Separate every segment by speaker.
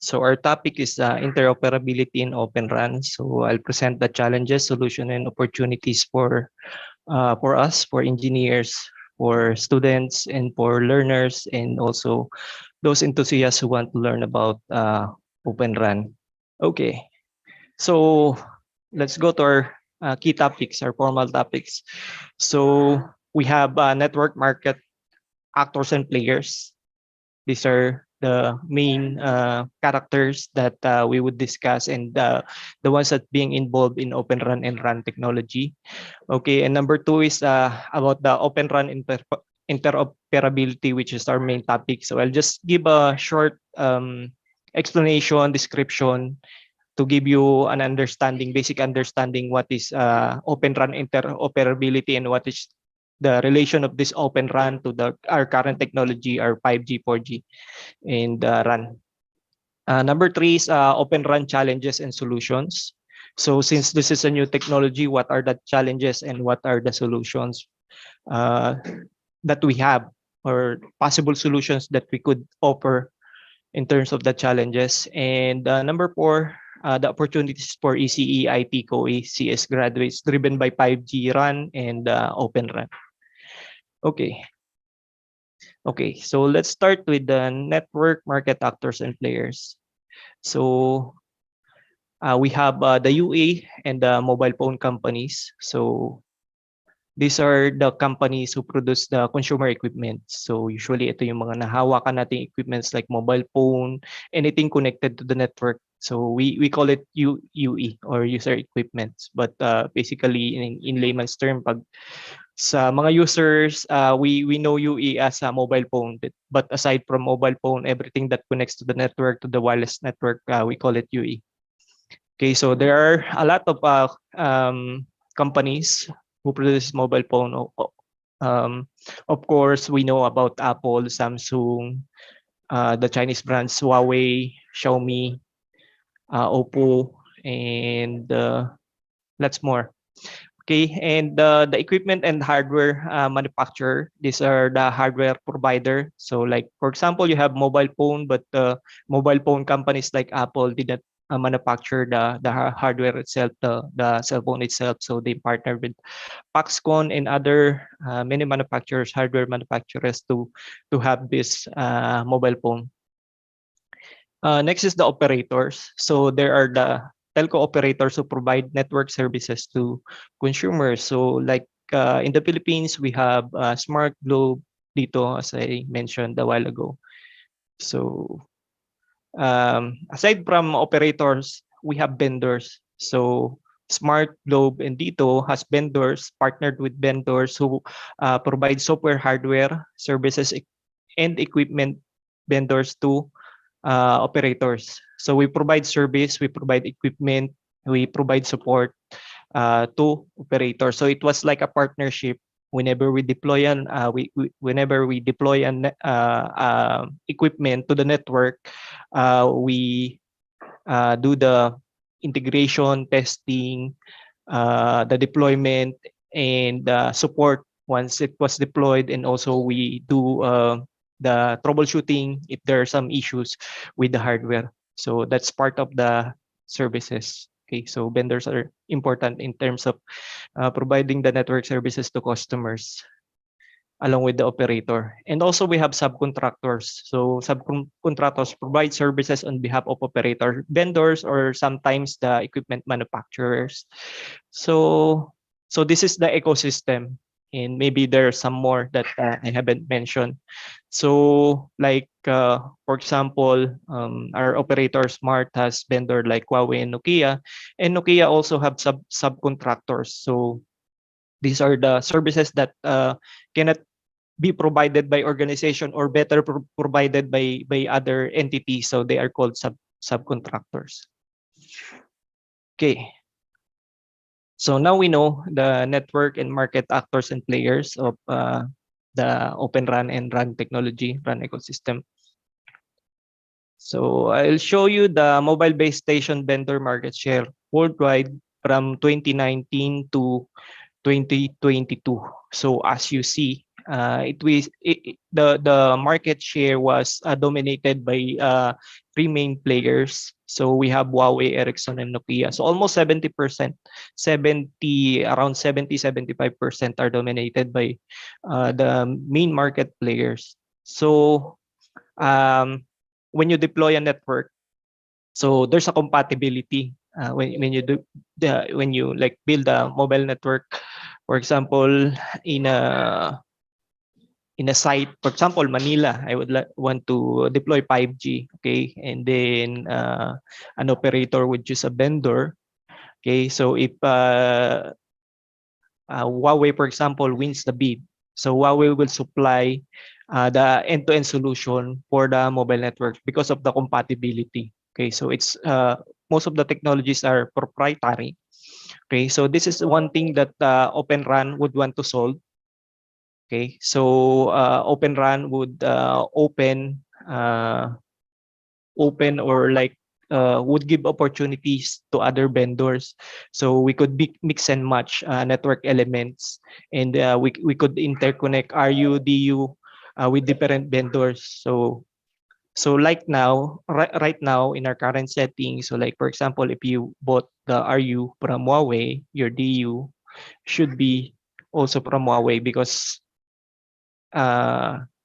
Speaker 1: So our topic is interoperability in Open Run. So I'll present the challenges, solution, and opportunities for us, for engineers, for students, and for learners, and also those enthusiasts who want to learn about Open Run. Okay, so let's go to our key topics, our formal topics. So we have network market actors and players. These are the main characters that we would discuss, and the ones that being involved in Open Run and Run technology. Okay, and number two is about the Open Run interoperability, which is our main topic. So I'll just give a short explanation, description to give you an understanding, basic understanding what is Open Run interoperability and what is the relation of this Open Run to our current technology, our 5G, 4G, and RAN. Number three is Open Run challenges and solutions. So since this is a new technology, what are the challenges and what are the solutions that we have, or possible solutions that we could offer in terms of the challenges? And number four, the opportunities for ECE, IT, COE, CS graduates driven by 5G RAN and Open RAN. Okay. Okay, so let's start with the network market actors and players. So we have the UA and the mobile phone companies. So these are the companies who produce the consumer equipment. So usually ito yung mga nahawakan nating equipments like mobile phone, anything connected to the network. So we call it UE or user equipments. But basically in layman's term, pag sa mga users, we know UE as a mobile phone. But aside from mobile phone, everything that connects to the network, to the wireless network, we call it UE. Okay, so there are a lot of companies who produce mobile phone. Of course, we know about Apple, Samsung, the Chinese brands Huawei, Xiaomi, Oppo, and lots more. Okay, and the equipment and hardware manufacturer, these are the hardware provider. So like, for example, you have mobile phone, but mobile phone companies like Apple didn't manufacture the hardware itself, the cell phone itself. So they partner with Foxconn and other many manufacturers, hardware manufacturers to have this mobile phone. Next is the operators. So there are the telco operators who provide network services to consumers. So like in the Philippines, we have Smart Globe dito, as I mentioned a while ago. So aside from operators, we have vendors. So Smart Globe and Dito has vendors, partnered with vendors who provide software, hardware, services, and equipment vendors to operators. So we provide service, we provide equipment, we provide support to operators. So it was like a partnership. Whenever we deploy an equipment to the network, we do the integration, testing, the deployment, and support once it was deployed, and also we do the troubleshooting if there are some issues with the hardware. So that's part of the services. Okay, so vendors are important in terms of providing the network services to customers along with the operator. And also we have subcontractors. So subcontractors provide services on behalf of operator vendors or sometimes the equipment manufacturers. So this is the ecosystem. And maybe there are some more that I haven't mentioned. So like, for example, our operator Smart has vendor like Huawei and Nokia also have subcontractors. So these are the services that cannot be provided by organization or better provided by other entities. So they are called subcontractors. Okay. So now we know the network and market actors and players of the Open RAN and RAN technology, RAN ecosystem. So I'll show you the mobile base station vendor market share worldwide from 2019 to 2022. So as you see, the market share was dominated by three main players. So we have Huawei, Ericsson, and Nokia. So almost 70%, 70, around 70, 75% are dominated by the main market players. So when you deploy a network, so there's a compatibility when you do when you like build a mobile network, for example, in a site, for example, Manila, I would want to deploy 5G, okay, and then an operator would choose a vendor, okay. So if Huawei, for example, wins the bid, so Huawei will supply the end-to-end solution for the mobile network because of the compatibility. Okay, so it's most of the technologies are proprietary. Okay, so this is one thing that Open RAN would want to solve. Okay, so Open RAN would open or like would give opportunities to other vendors, so we could mix and match network elements, and we could interconnect RU DU with different vendors. So like now, right now in our current setting, so like for example, if you bought the RU from Huawei, your DU should be also from Huawei, because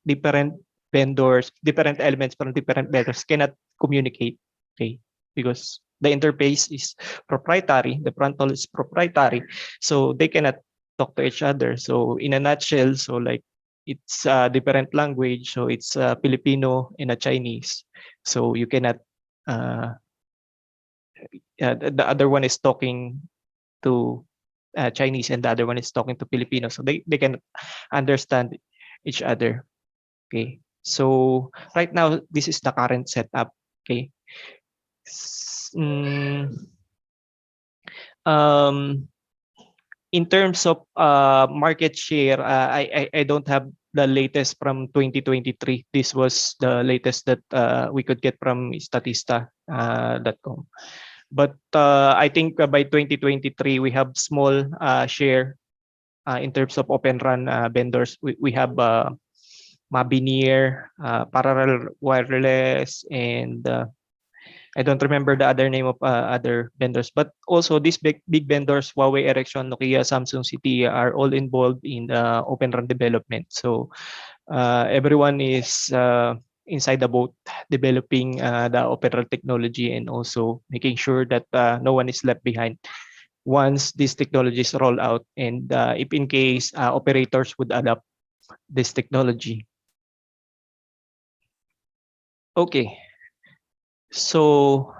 Speaker 1: different vendors, different elements from different vendors cannot communicate, okay? Because the interface is proprietary, the frontal is proprietary, so they cannot talk to each other. So in a nutshell, so like it's a different language, so it's Filipino and a Chinese. So you cannot, the other one is talking to Chinese and the other one is talking to Filipino, so they can understand each other. Okay, so right now this is the current setup. Okay, mm, um, in terms of market share, I don't have the latest from 2023. This was the latest that we could get from Statista.com. But I think by 2023 we have small share in terms of Open RAN vendors. We have Mabinier, Parallel Wireless, and I don't remember the other name of other vendors. But also these big vendors, Huawei, Ericsson, Nokia, Samsung, CT, are all involved in Open RAN development. So everyone is inside the boat developing the Open RAN technology, and also making sure that no one is left behind once these technologies roll out, and if in case operators would adopt this technology. Okay, so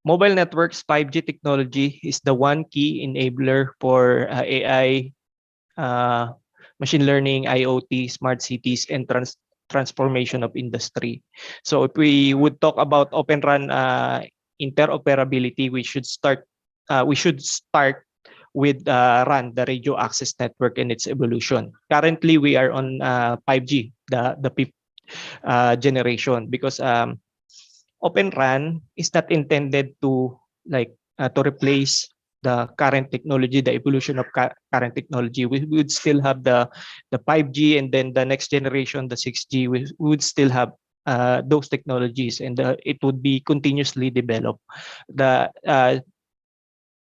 Speaker 1: mobile networks 5G technology is the one key enabler for AI, machine learning, IoT, smart cities, and transformation of industry. So if we would talk about Open RAN interoperability, we should start with RAN, the radio access network, and its evolution. Currently, we are on 5G, the fifth generation, because Open RAN is not intended to to replace the current technology, the evolution of current technology. We would still have the 5G, and then the next generation, the 6G. We would still have those technologies, and it would be continuously developed.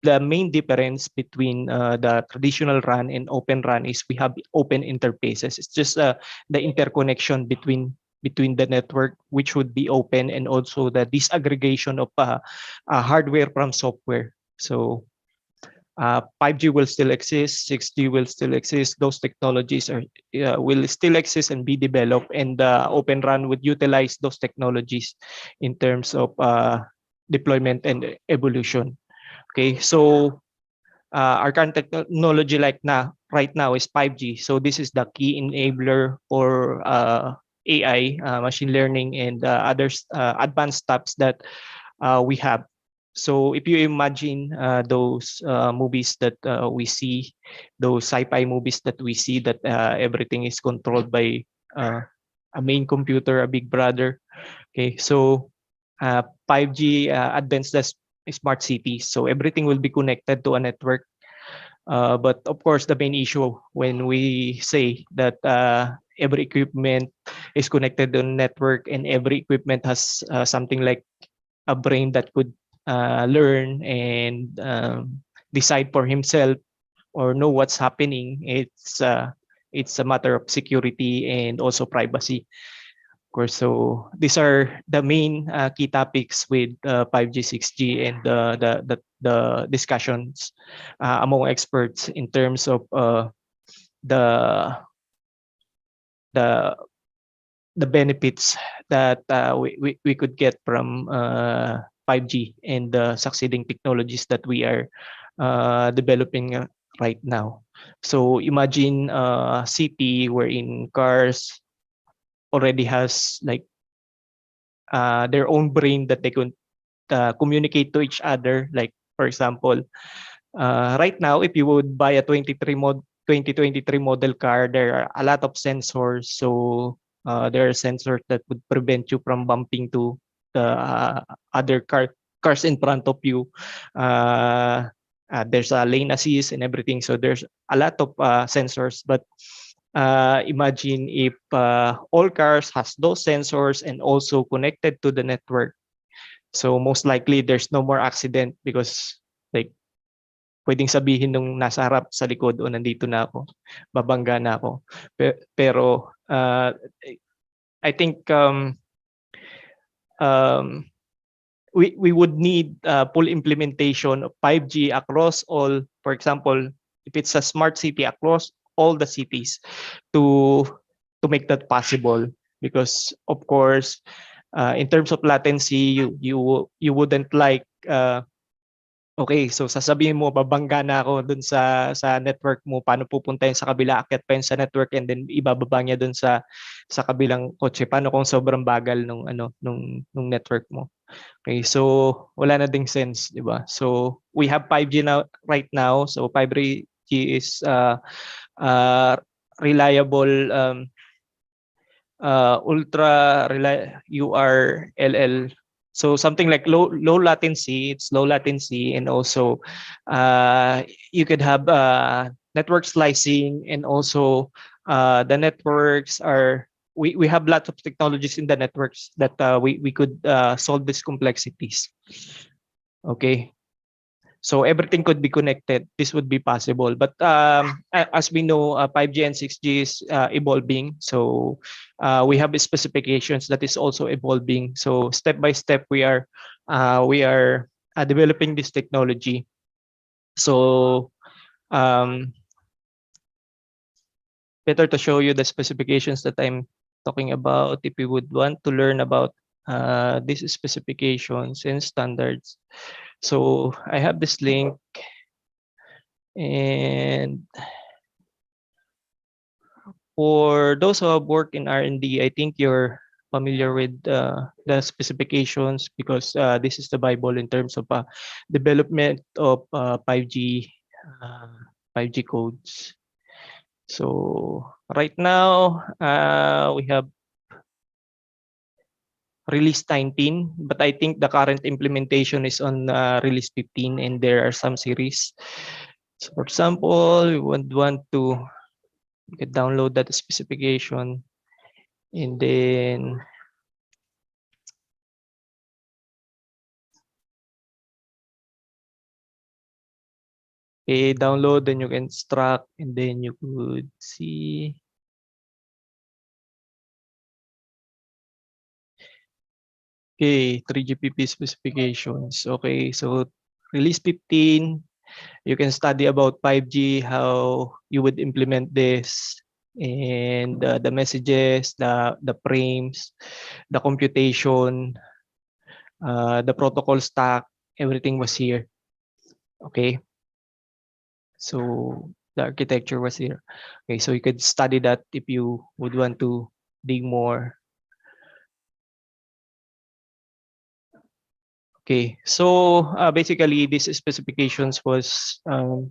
Speaker 1: The main difference between the traditional RAN and Open RAN is we have open interfaces. It's just the interconnection between the network, which would be open, and also the disaggregation of hardware from software. So 5G will still exist, 6G will still exist. Those technologies will still exist and be developed, and Open RAN would utilize those technologies in terms of deployment and evolution. Okay, so our current technology right now is 5G. So this is the key enabler for AI, machine learning, and other advanced steps that we have. So if you imagine those movies that we see, those sci-fi movies that we see, that everything is controlled by a main computer, a big brother. Okay, so 5G advanced smart cities. So everything will be connected to a network. But of course, the main issue when we say that every equipment is connected on network, and every equipment has something like a brain that could learn and decide for himself or know what's happening. It's a matter of security and also privacy, of course. So these are the main key topics with 5G, 6G, and the discussions among experts in terms of the the the benefits that we could get from 5G and the succeeding technologies that we are developing right now. So imagine a city wherein cars already has like their own brain that they can communicate to each other. Like for example, right now, if you would buy a 2023 model car, there are a lot of sensors. So there are sensors that would prevent you from bumping to the other cars in front of you. There's a lane assist and everything. So there's a lot of sensors. But imagine if all cars has those sensors and also connected to the network. So most likely there's no more accident because like pwedeng sabihin nung nasa harap sa likod o nandito na ako, babangga na ako. Pero I think we would need full implementation of 5G across all, for example, if it's a smart city across all the cities to make that possible. Because of course, in terms of latency, you wouldn't like okay, so sasabihin mo babangga na ako dun sa network mo, paano pupunta yun sa kabila, akyat pa yun sa network and then ibababa niya dun sa kabilang kotse. Paano kung sobrang bagal nung network mo? Okay, so wala na ding sense, di ba? So we have 5G now right now. So 5G is reliable ultra URLL. So something like low latency, it's low latency, and also you could have network slicing, and also the networks are we have lots of technologies in the networks that we could solve these complexities. Okay. So everything could be connected. This would be possible. But as we know, 5G and 6G is evolving. So we have specifications that is also evolving. So step by step, we are developing this technology. So better to show you the specifications that I'm talking about if you would want to learn about these specifications and standards. So I have this link, and for those who have worked in R&D, I think you're familiar with the specifications, because this is the Bible in terms of development of 5G 5G codes. So right now we have release 19, but I think the current implementation is on release 15, and there are some series. So for example, we would want to download that specification, and then download, then you can extract, and then you could see. Okay, 3GPP specifications. Okay, so release 15, you can study about 5G, how you would implement this, and the messages, the frames, the computation, the protocol stack, everything was here. Okay, so the architecture was here. Okay, so you could study that if you would want to dig more. Okay, so basically these specifications was, for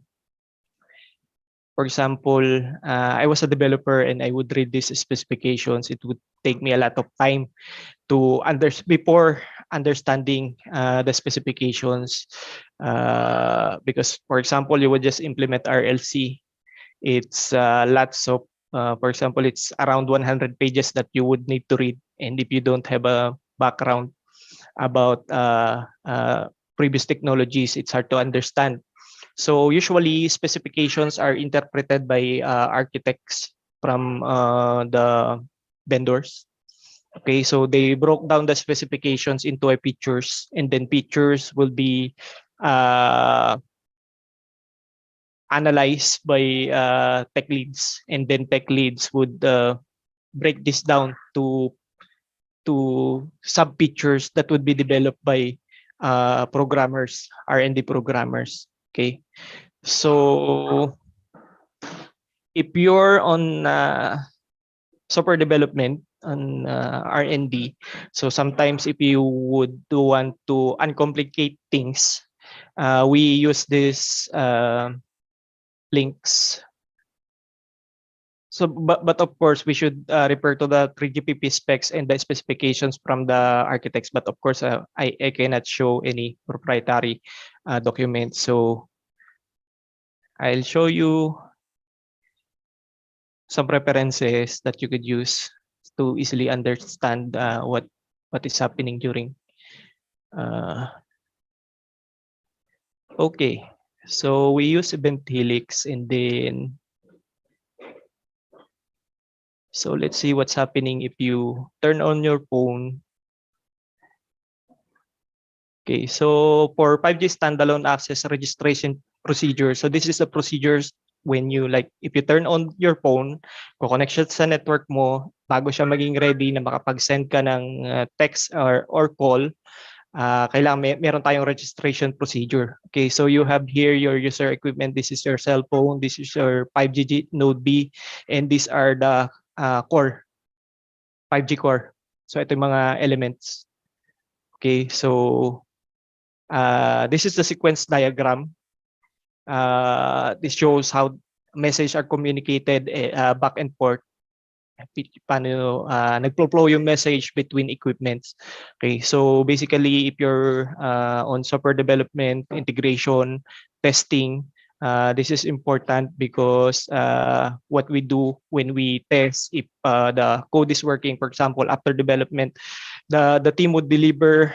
Speaker 1: example, I was a developer and I would read these specifications. It would take me a lot of time to before understanding the specifications, because, for example, you would just implement RLC. It's lots of For example, it's around 100 pages that you would need to read, and if you don't have a background about previous technologies, it's hard to understand. So usually specifications are interpreted by architects from the vendors. Okay, so they broke down the specifications into a features, and then features will be uh, analyzed by tech leads, and then tech leads would break this down to sub features that would be developed by programmers, R&D programmers. Okay, so if you're on software development on R&D, so sometimes if you would want to uncomplicate things, we use this links. So, but of course, we should refer to the 3GPP specs and the specifications from the architects. But of course, I cannot show any proprietary documents. So I'll show you some references that you could use to easily understand what is happening during. Uh, okay, so we use event helix, and then so let's see what's happening if you turn on your phone. Okay, so for 5G standalone access registration procedure, so this is the procedures when you like, if you turn on your phone, ko-connect siya sa network mo, bago siya maging ready na makapag-send ka ng text or call, kailangan meron tayong registration procedure. Okay, so you have here your user equipment. This is your cell phone. This is your 5G Node B, and these are the core, 5G core. So ito yung mga elements. Okay, so this is the sequence diagram. This shows how messages are communicated back and forth. Paano nagflow yung message between equipments. Okay, so basically if you're on software development, integration, testing, this is important because what we do when we test if the code is working, for example, after development, the team would deliver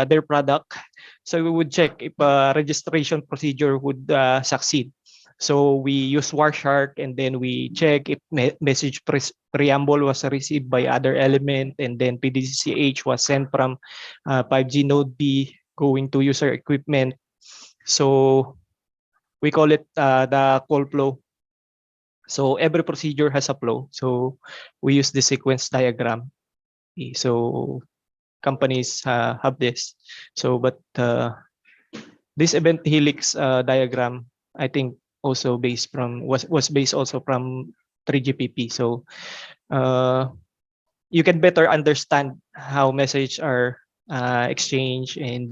Speaker 1: their product. So we would check if registration procedure would succeed. So we use Wireshark, and then we check if message preamble was received by other element, and then PDCH was sent from 5G node B going to user equipment. So we call it the call flow. So every procedure has a flow. So we use the sequence diagram. Okay, so companies have this. So but this event helix diagram, I think also based from was based also from 3GPP. So you can better understand how messages are exchanged, and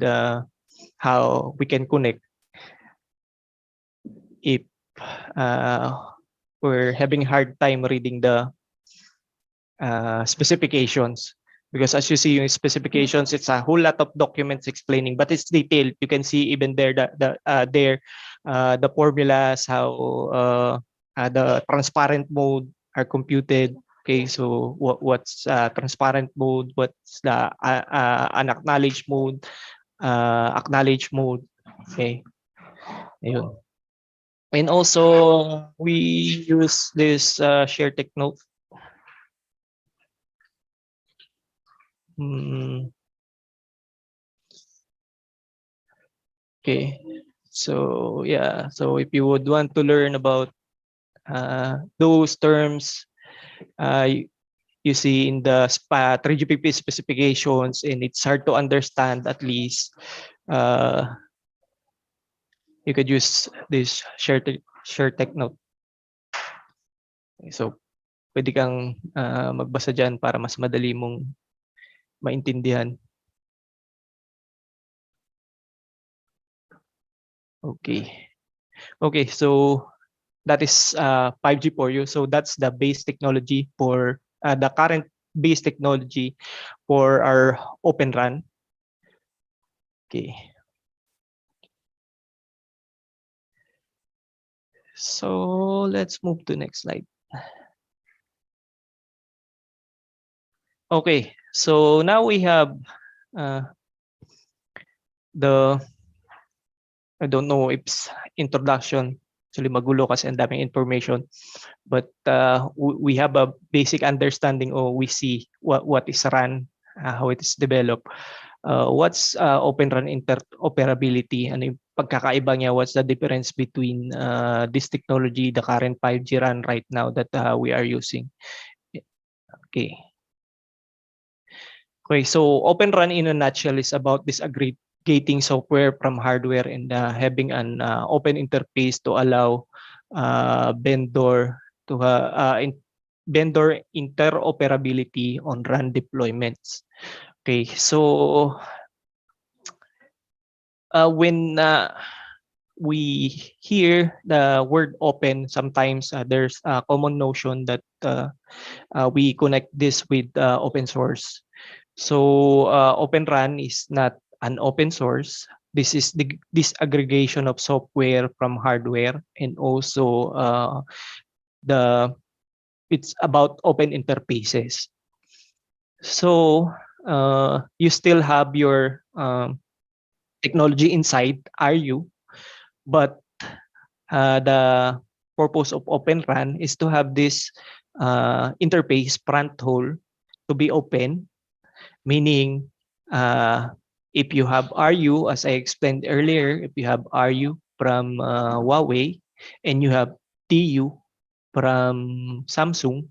Speaker 1: how we can connect if we're having hard time reading the specifications. Because as you see in specifications, it's a whole lot of documents explaining, but it's detailed. You can see even there the formulas, how the transparent mode are computed. Okay, so what's transparent mode, what's the unacknowledged mode, acknowledged mode. Okay, ayun. And also we use this share techno. Okay, so yeah, so if you would want to learn about those terms you see in the 3GPP specifications, and it's hard to understand, at least you could use this share tech note. So pwede kang magbasa dyan para mas madali mong maintindihan. Okay. Okay, so that is 5G for you. So that's the base technology for the current base technology for our Open Run. Okay. So let's move to next slide. Okay, so now we have the, I don't know if it's introduction. Actually, magulo kasi ang daming information. But we have a basic understanding, or we see what is run, how it is developed. What's Open RAN interoperability? Ano yung pagkakaiba niya? What's the difference between this technology, the current 5G RAN right now that we are using? Okay. Okay, so Open RAN in a nutshell is about disaggregating software from hardware and having an open interface to allow vendor to vendor interoperability on RAN deployments. Okay, so when we hear the word open, sometimes there's a common notion that we connect this with open source. So Open RAN is not an open source. This is the disaggregation of software from hardware, and also the it's about open interfaces. So you still have your technology inside RU, but the purpose of Open RAN is to have this interface front hole to be open, meaning if you have RU, as I explained earlier, if you have RU from Huawei and you have TU from Samsung,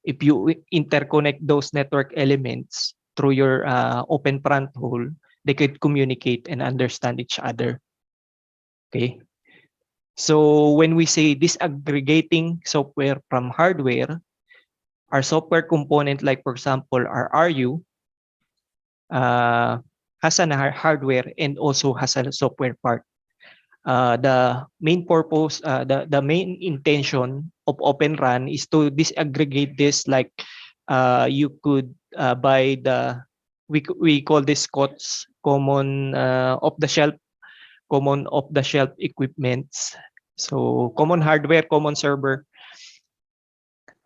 Speaker 1: if you interconnect those network elements through your open front hole, they could communicate and understand each other. Okay. So when we say disaggregating software from hardware, our software component, like for example, our RU, has a hardware and also has a software part. The main purpose, the main intention of Open RAN is to disaggregate this. Like you could buy we call this COTS, common common off the shelf equipments. So common hardware, common server,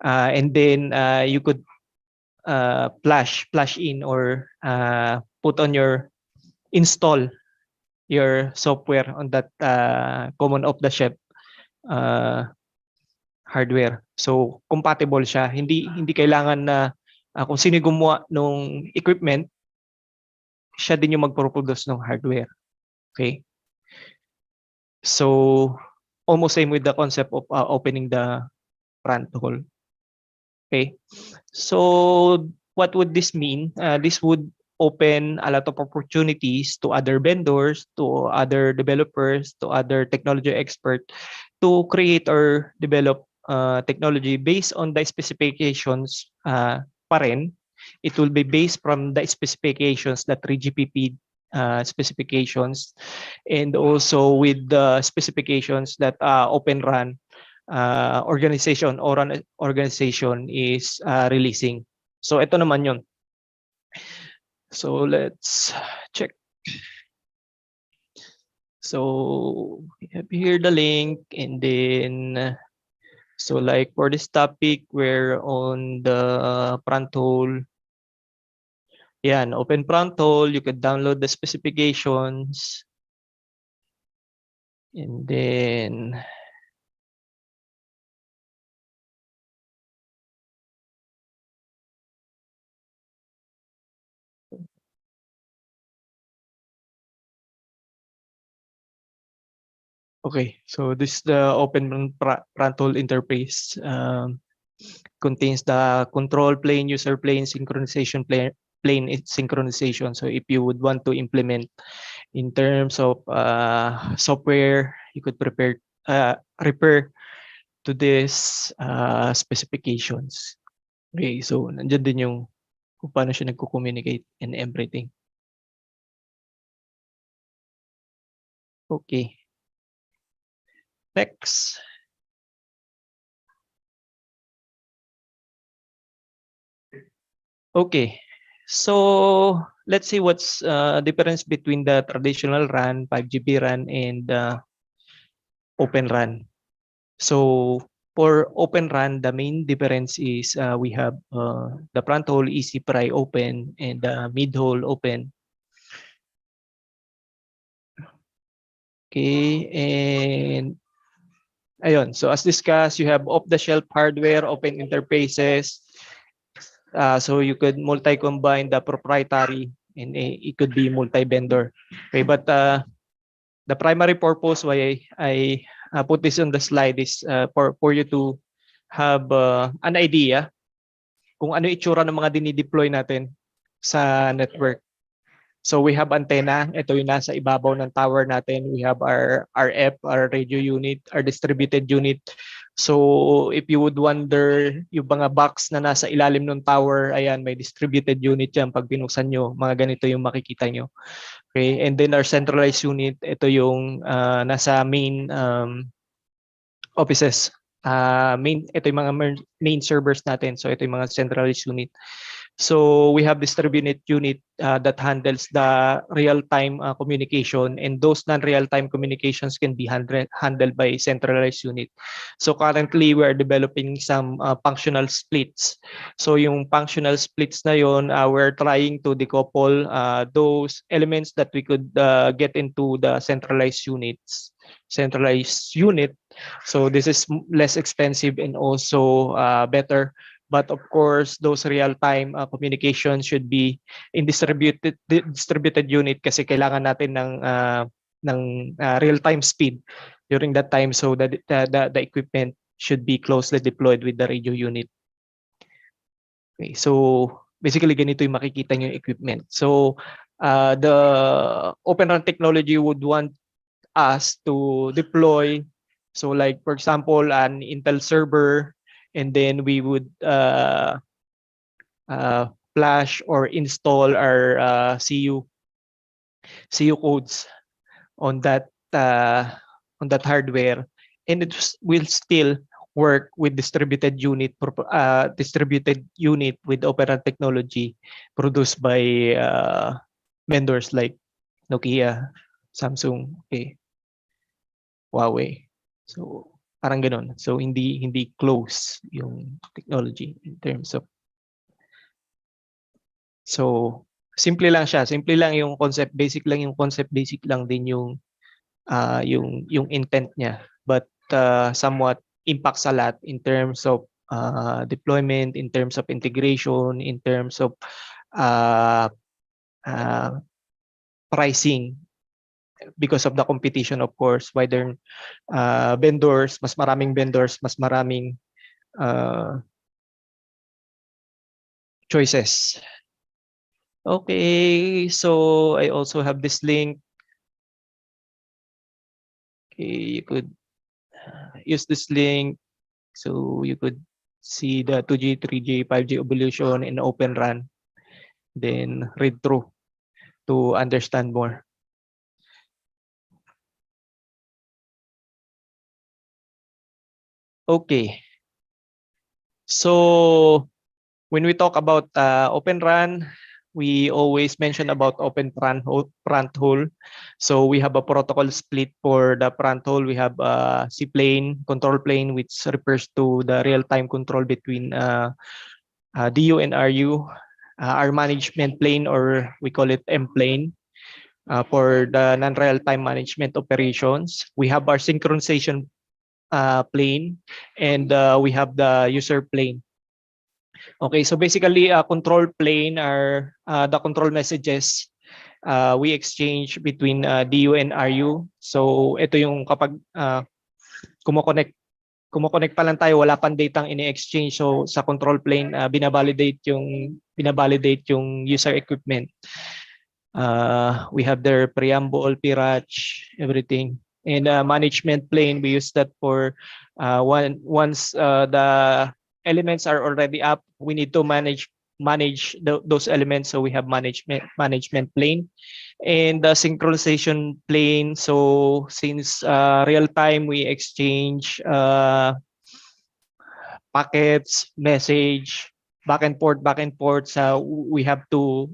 Speaker 1: and then you could flash in or put on your install your software on that common off the shelf hardware. So compatible siya. Hindi kailangan na kung sino gumawa nung equipment, siya din yung magproduce ng hardware. Okay? So almost same with the concept of opening the front hole. Okay? So what would this mean? This would open a lot of opportunities to other vendors, to other developers, to other technology experts to create or develop technology based on the specifications pa rin. It will be based from the specifications, that 3GPP specifications, and also with the specifications that Open RAN organization or an organization is releasing. So ito naman yun. So let's check. So we have here the link, and then so like for this topic, we're on the front hole. Yan, open front hole. You could download the specifications, and then okay, so this is the open front hole interface. Contains the control plane, user plane, synchronization plane synchronization. So if you would want to implement in terms of software, you could refer to this specifications. Okay, so nandiyan din yung kung paano siya nagko-communicate and everything. Okay. Next. Okay. So let's see what's difference between the traditional RAN, 5GB RAN, and Open RAN. So For Open Run, the main difference is we have the front hole easy pry open and the mid hole open. Okay, and ayun. So as discussed, you have off-the-shelf hardware, open interfaces. So you could multi-combine the proprietary and it could be multi-vendor. Okay, but the primary purpose why I put this on the slide is for you to have an idea kung ano itsura ng mga dinideploy natin sa network. So we have antenna, ito yung nasa ibabaw ng tower natin. We have our RF, our radio unit, our distributed unit. So if you would wonder, yung mga box na nasa ilalim ng tower, ayan, may distributed unit yan. Pag binuksan nyo, mga ganito yung makikita nyo. Okay, and then our centralized unit, ito yung nasa main offices. Ito yung mga main servers natin. So ito yung mga centralized unit. So we have distributed unit that handles the real-time communication, and those non-real-time communications can be handled by centralized unit. So currently we are developing some functional splits. So yung functional splits na yon, we're trying to decouple those elements that we could get into the centralized unit. So this is less expensive and also better. But of course, those real-time communication should be in distributed unit kasi kailangan natin ng real-time speed during that time, so that the equipment should be closely deployed with the radio unit. Okay, so basically ganito yung makikita nyo yung equipment. So the Open Run technology would want us to deploy, so like for example an Intel server, and then we would flash or install our CU codes on that hardware, and it will still work with distributed unit with Open Run technology produced by vendors like Nokia, Samsung, okay, Huawei. So parang ganoon. So hindi close yung technology in terms of, so simple lang siya, simple lang yung concept, basic lang yung concept, basic lang din yung intent niya, but somewhat impacts a lot in terms of deployment, in terms of integration, in terms of pricing, because of the competition, of course, wider vendors, mas maraming vendors, mas maraming choices. Okay, so I also have this link. Okay, you could use this link so you could see the 2G, 3G, 5G evolution in Open Run, then read through to understand more. Okay, so when we talk about Open Run, we always mention about open front hole. So we have a protocol split for the front hole. We have C plane, control plane, which refers to the real-time control between DU and RU. Our management plane, or we call it M plane, for the non-real-time management operations. We have our synchronization plane, and we have the user plane. Okay, so basically, control plane are the control messages we exchange between DU and RU. So ito yung kapag kumo-connect pa lang tayo, wala pang data ini-exchange. So sa control plane, binabalidate yung user equipment. We have their preamble, PRATch, everything. And management plane, we use that for once the elements are already up, we need to manage those elements. So we have management plane and the synchronization plane. So since real time, we exchange packets, message, back and forth. We have to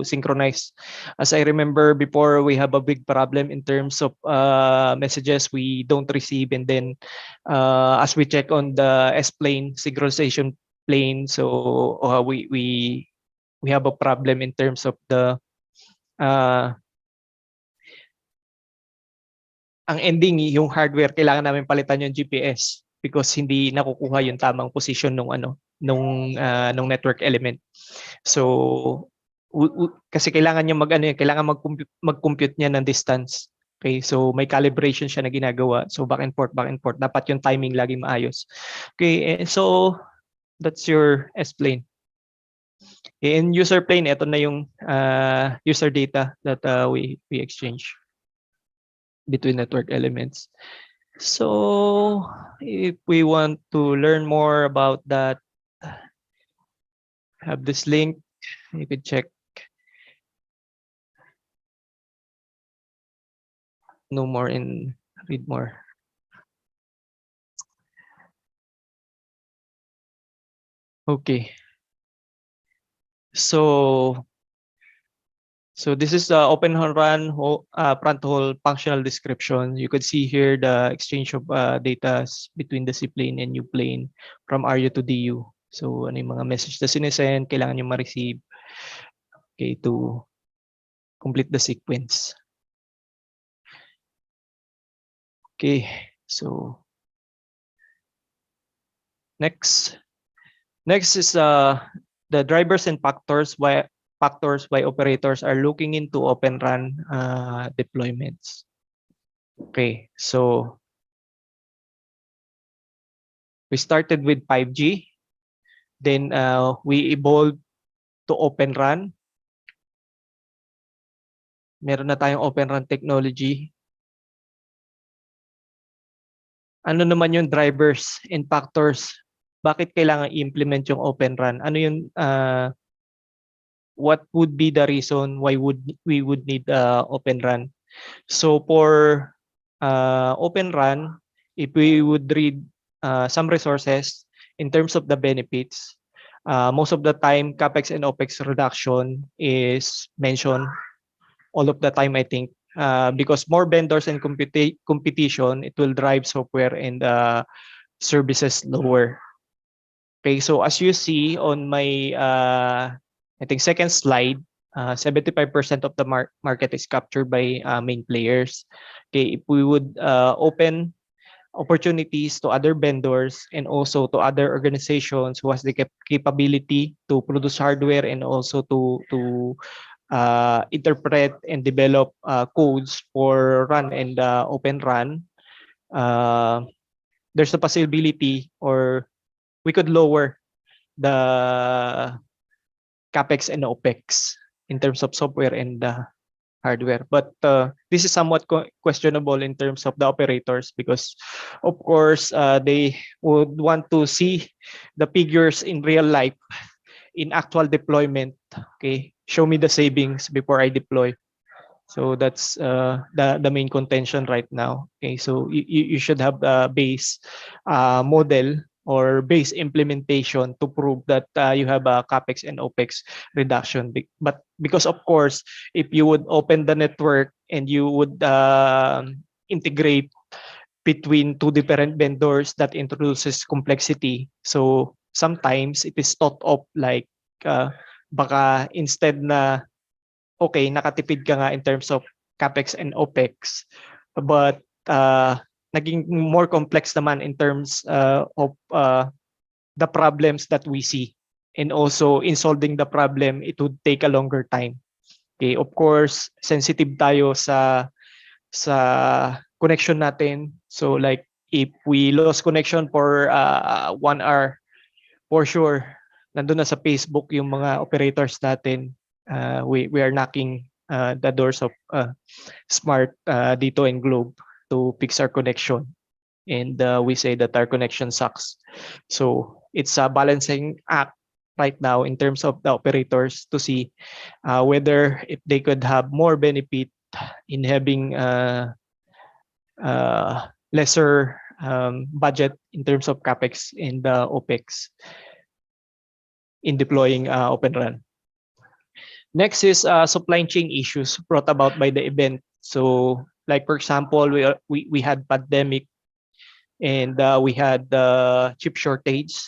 Speaker 1: synchronize. As I remember before, we have a big problem in terms of messages we don't receive, and then as we check on the S plane synchronization plane, so we have a problem in terms of the uh, ang ending yung hardware, kailangan namin palitan yung GPS because hindi nakukuha yung tamang position nung network element. So kasi kailangan niya kailangan mag-compute niya ng distance. Okay, so may calibration siya na ginagawa. So back and forth. Dapat yung timing lagi maayos. Okay, so that's your S plane. In user plane, ito na yung user data that we exchange between network elements. So if we want to learn more about that, have this link, you could check. No more and read more. Okay. So this is the open run front hole functional description. You could see here the exchange of data between the C plane and U plane from RU to DU. So ano yung mga message na sinesend, kailangan nyo ma-receive, okay, to complete the sequence. Okay, so next is the drivers and factors why operators are looking into Open Run deployments. Okay, so we started with 5G, then we evolved to Open Run. Meron na tayong Open Run technology. Ano naman yung drivers and factors? Bakit kailangan i-implement yung Open Run? Ano yung what would be the reason why we would need Open Run? So for Open Run, if we would read some resources in terms of the benefits, most of the time capex and opex reduction is mentioned all of the time, I think, because more vendors and competition, it will drive software and services lower. Okay, so as you see on my I think second slide, 75% of the market is captured by main players. Okay, if we would open opportunities to other vendors and also to other organizations who has the capability to produce hardware and also to interpret and develop codes for run and Open Run, there's a possibility or we could lower the capex and opex in terms of software and hardware. But this is somewhat questionable in terms of the operators because, of course, they would want to see the figures in real life, in actual deployment. Okay, show me the savings before I deploy. So that's the main contention right now. Okay, so you should have a base model or base implementation to prove that you have a capex and opex reduction. But because of course, if you would open the network and you would integrate between two different vendors, that introduces complexity. So sometimes it is thought of like baka instead na okay, nakatipid ka nga in terms of capex and opex, but naging more complex naman in terms of the problems that we see. And also in solving the problem, it would take a longer time. Okay, of course, sensitive tayo sa connection natin. So like if we lost connection for 1 hour, for sure, nandun na sa Facebook yung mga operators natin. We are knocking the doors of Smart dito in Globe to fix our connection. And we say that our connection sucks. So it's a balancing act right now in terms of the operators to see whether if they could have more benefit in having lesser budget in terms of capex and opex. in deploying Open Run. Next is supply chain issues brought about by the event. So, like for example, we had pandemic and we had chip shortage.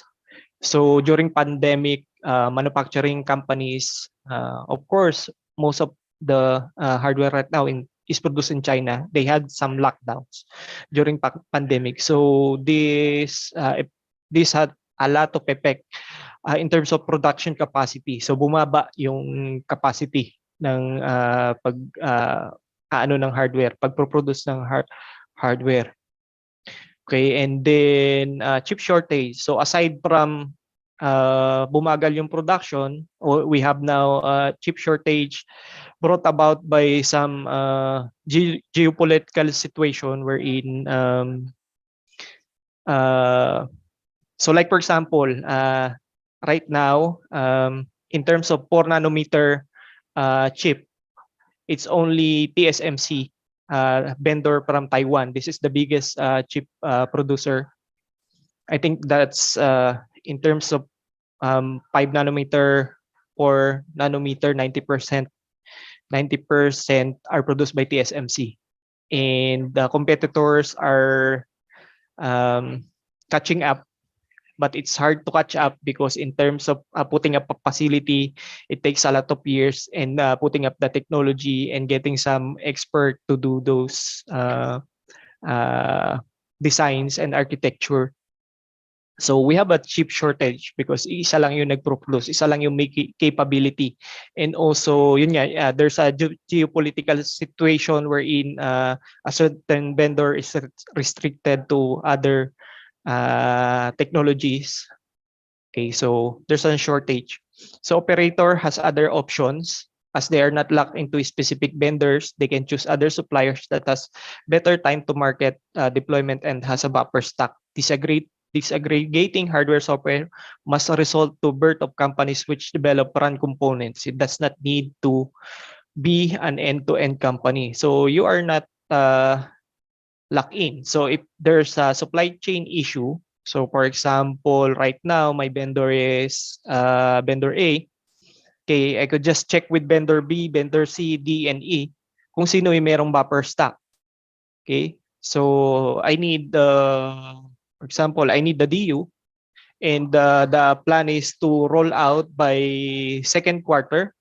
Speaker 1: So during pandemic, manufacturing companies, of course, most of the hardware right now is produced in China. They had some lockdowns during pandemic. So this had a lot of effect in terms of production capacity. So bumaba yung capacity ng pag ano ng hardware, pagproproduce ng hardware. Okay, and then chip shortage. So aside from bumagal yung production, we have now chip shortage brought about by some geopolitical situation wherein so like for example, right now, in terms of 4 nanometer chip, it's only TSMC vendor from Taiwan. This is the biggest chip producer. I think that's in terms of 5 nanometer or nanometer, 90% are produced by TSMC. And the competitors are catching up, but it's hard to catch up because in terms of putting up a facility, it takes a lot of years, and putting up the technology and getting some expert to do those designs and architecture. So we have a chip shortage because isa lang yung nagproduce, isa lang yung may capability. And also, yun nga, there's a geopolitical situation wherein a certain vendor is restricted to other technologies. Okay, so there's a shortage. So operator has other options. As they are not locked into specific vendors, they can choose other suppliers that has better time to market deployment and has a buffer stock. Disaggregating hardware software must result to birth of companies which develop run components. It does not need to be an end-to-end company. So you are not locked in. So if there's a supply chain issue, so for example, right now my vendor is vendor A. Okay, I could just check with vendor B, vendor C, D, and E kung sino yung merong buffer stock. Okay, so I need for example, I need the DU, and the plan is to roll out by second quarter.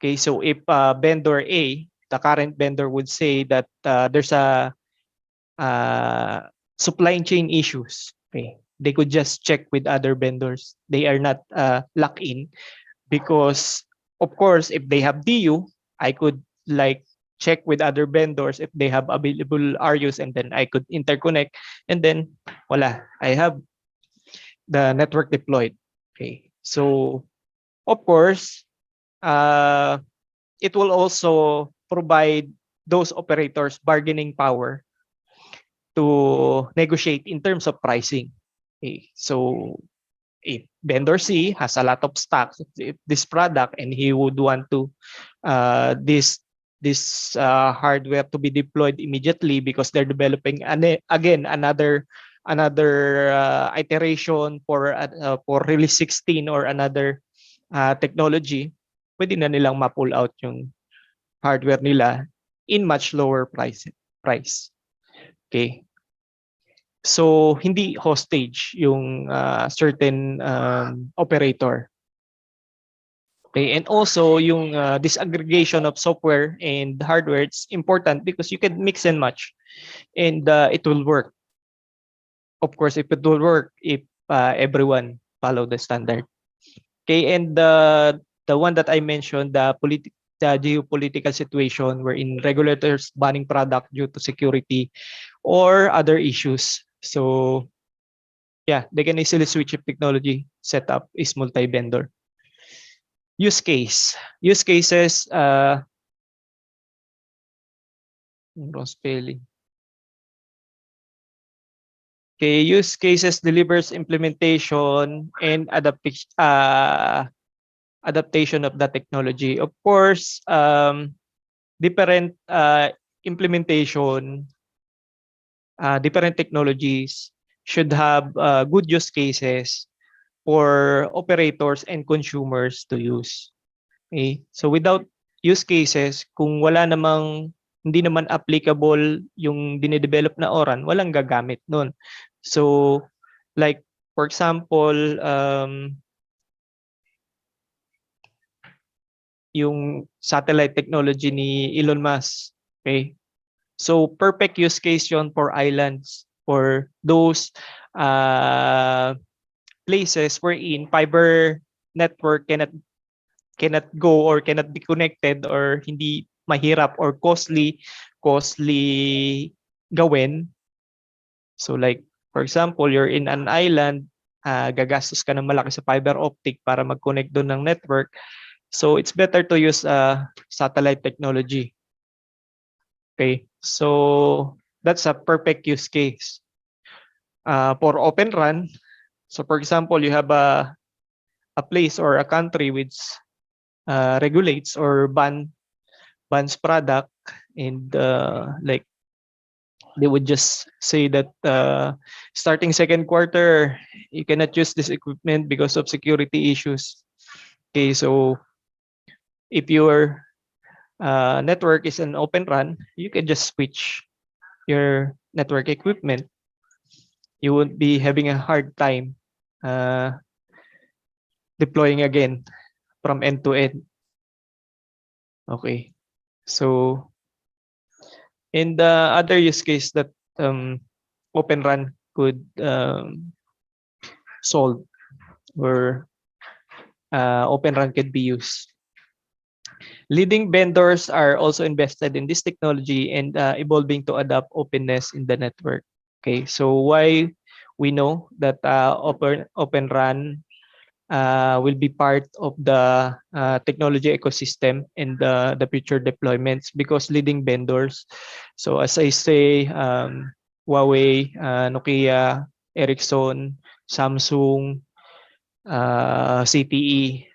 Speaker 1: Okay, so if vendor A, the current vendor would say that there's a supply chain issues, okay, they could just check with other vendors. They are not locked in because, of course, if they have DU, I could like check with other vendors if they have available RUs, and then I could interconnect, and then voila, I have the network deployed. Okay, so of course, it will also provide those operators bargaining power to negotiate in terms of pricing. Okay, so if vendor C has a lot of stocks of this product and he would want to this hardware to be deployed immediately because they're developing again another iteration for release 16 or another technology, pwede na nilang ma-pull out yung hardware nila in much lower price. Okay. So hindi hostage yung certain operator. Okay, and also yung disaggregation of software and hardware, it's important because you can mix and match, and it will work. Of course, if it will work, if everyone follow the standard. Okay, and the one that I mentioned, the geopolitical situation wherein regulators banning product due to security or other issues. So yeah, they can easily switch if technology setup is multi-vendor. Use cases, wrong spelling. Okay, use cases delivers implementation and adaptation of the technology. Of course, different implementation, different technologies should have good use cases for operators and consumers to use. Okay? So without use cases, kung wala namang hindi naman applicable yung dine-develop na ORAN, walang gagamit nun. So like for example, yung satellite technology ni Elon Musk. Okay? So perfect use case yon for islands, for those places wherein fiber network cannot go or cannot be connected, or hindi mahirap or costly gawin. So like for example, you're in an island, gagastos ka ng malaki sa fiber optic para mag-connect doon ng network. So it's better to use satellite technology. Okay, so that's a perfect use case for Open RAN. So for example, you have a place or a country which regulates or bans product, and like they would just say that starting second quarter, you cannot use this equipment because of security issues. Okay, so if your network is an Open RAN, you can just switch your network equipment. You won't be having a hard time deploying again from end to end. Okay, so in the other use case that Open RAN could solve, or Open RAN could be used. Leading vendors are also invested in this technology and evolving to adopt openness in the network. Okay, so why we know that Open RAN will be part of the technology ecosystem and the future deployments, because leading vendors, so as I say, Huawei, Nokia, Ericsson, Samsung, CTE,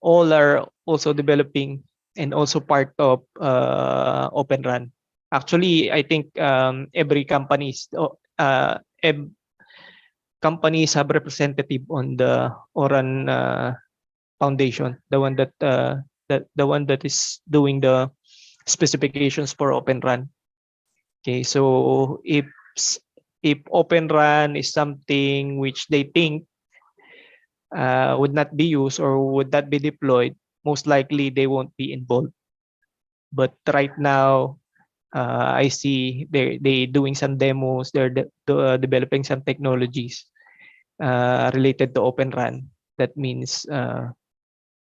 Speaker 1: all are also developing and also part of Open RAN. Actually, I think every companies companies have representative on the ORAN foundation, the one that is doing the specifications for Open RAN. Okay, so if Open RAN is something which they think would not be used or would not be deployed, most likely they won't be involved. But right now, I see they doing some demos. They're developing some technologies related to Open RAN. That means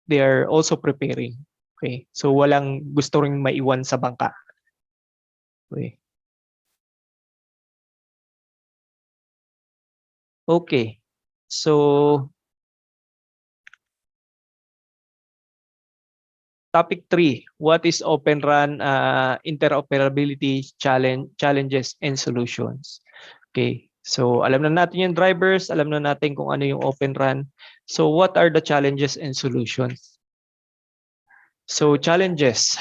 Speaker 1: they are also preparing. Okay, so walang gusto ring maiwan sa bangka. Okay. Okay. So topic 3, what is Open RAN interoperability challenges and solutions? Okay. So alam na natin yung drivers, alam na natin kung ano yung Open RAN. So what are the challenges and solutions? So challenges.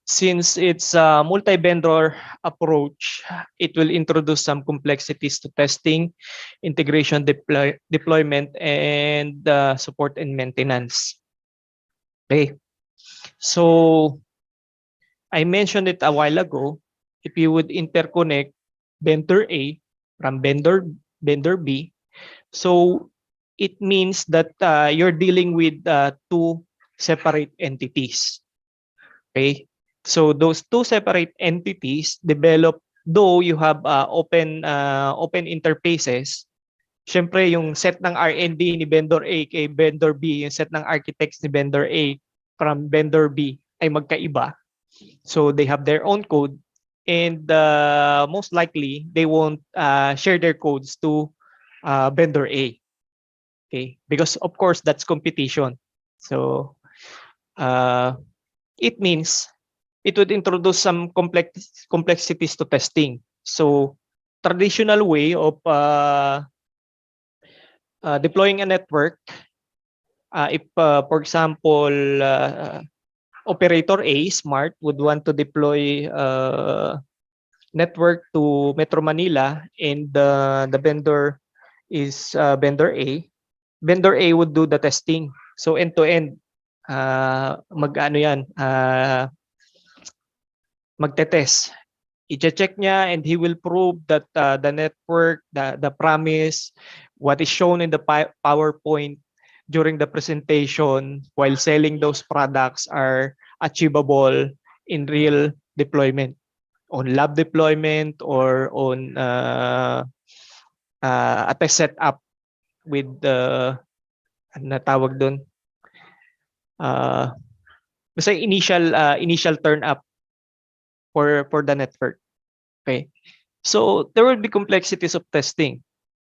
Speaker 1: Since it's a multi-vendor approach, it will introduce some complexities to testing, integration, deployment, and support and maintenance. Okay. So I mentioned it a while ago. If you would interconnect vendor A from vendor B, so it means that you're dealing with two separate entities. Okay, so those two separate entities develop, though you have open interfaces. Syempre yung set ng R&D ni vendor A kay vendor B, yung set ng architects ni vendor A from vendor B ay magkaiba. So they have their own code, and most likely they won't share their codes to vendor A. Okay, because of course that's competition. So it means it would introduce some complexities to testing. So traditional way of deploying a network, if for example operator A, Smart, would want to deploy network to Metro Manila, and the vendor is vendor A, vendor A would do the testing. So end to end, mag-ano yan, magte-test. I-check niya and he will prove that the network, the promise, what is shown in the PowerPoint during the presentation while selling those products are achievable in real deployment, on lab deployment or on a test setup with the ano tawag doon, basta initial turn up for the network. Okay. So there will be complexities of testing.